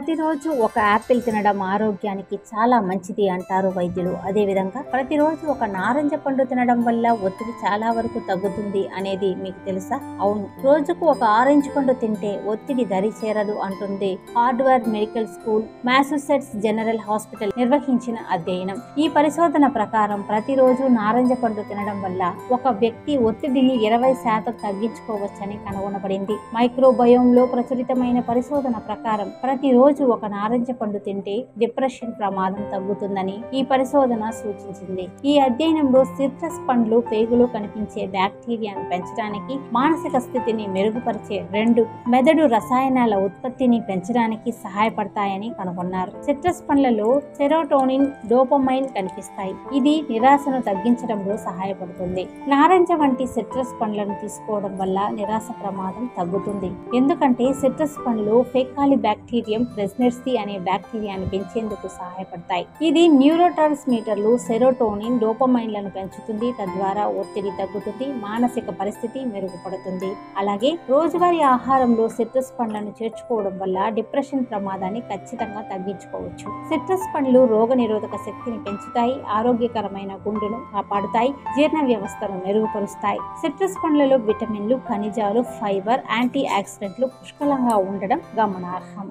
ప్రతిరోజు ఒక యాపిల్ తినడం ఆరోగ్యానికి చాలా మంచిది అంటారు వైద్యులు. అదేవిధంగా ప్రతిరోజు ఒక నారింజ పండు తినడం వల్ల ఒత్తిడి చాలా వరకు తగ్గుతుంది అనేది మీకు తెలుసా? అవును, రోజుకు ఒక ఆరెంజ్ పండు తింటే ఒత్తిడి దరి చేరదు అంటుంది Harvard medical school Massachusetts general hospital నిర్వహించిన అధ్యయనం. ఈ పరిశోధన ప్రకారం ప్రతిరోజు నారింజ పండు తినడం వల్ల ఒక వ్యక్తి ఒత్తిడిని 20% తగ్గించుకోవచ్చని కనుగొనబడింది. మైక్రోబయోమ్ లో ప్రచురితమైన పరిశోధన ప్రకారం ప్రతిరోజు ఒక నారింజ పండు తింటే డిప్రెషన్ ప్రమాదం తగ్గుతుందని ఈ పరిశోధన సూచించింది. ఈ అధ్యయనంలో సిట్రస్ పండ్లు పేగులో కనిపించే బ్యాక్టీరియాను పెంచడానికి, మానసిక స్థితిని మెరుగుపరిచే 2 మెదడు రసాయనాల ఉత్పత్తిని పెంచడానికి సహాయపడతాయని కనుగొన్నారు. సిట్రస్ పండ్లలో సెరోటోనిన్, డోపమైన్ కనిపిస్తాయి. ఇది నిరాశను తగ్గించడంలో సహాయపడుతుంది. నారింజ వంటి సిట్రస్ పండ్లను తీసుకోవడం వల్ల నిరాశ ప్రమాదం తగ్గుతుంది. ఎందుకంటే సిట్రస్ పండ్లు ఫెకాలి బ్యాక్టీరియం ప్రెస్నెర్సీ అనే బ్యాక్టీరియాను పెంచేందుకు సహాయపడతాయి. ఇది న్యూరో ట్రాన్స్మిటర్లు సెరోటోనిన్, డోపమైన్లను పెంచుతుంది. తద్వారా ఒత్తిడి తగ్గుతుంది, మానసిక పరిస్థితి మెరుగుపడుతుంది. అలాగే రోజువారీ ఆహారంలో సిట్రస్ పండ్లను చేర్చుకోవడం వల్ల డిప్రెషన్ ప్రమాదాన్ని ఖచ్చితంగా తగ్గించుకోవచ్చు. సిట్రస్ పండ్లు రోగ నిరోధక శక్తిని పెంచుతాయి, ఆరోగ్యకరమైన గుండెను కాపాడుతాయి, జీర్ణ వ్యవస్థను మెరుగుపరుస్తాయి. సిట్రస్ పండ్లలో విటమిన్లు, ఖనిజాలు, ఫైబర్, యాంటీ ఆక్సిడెంట్లు పుష్కలంగా ఉండడం గమనార్హం.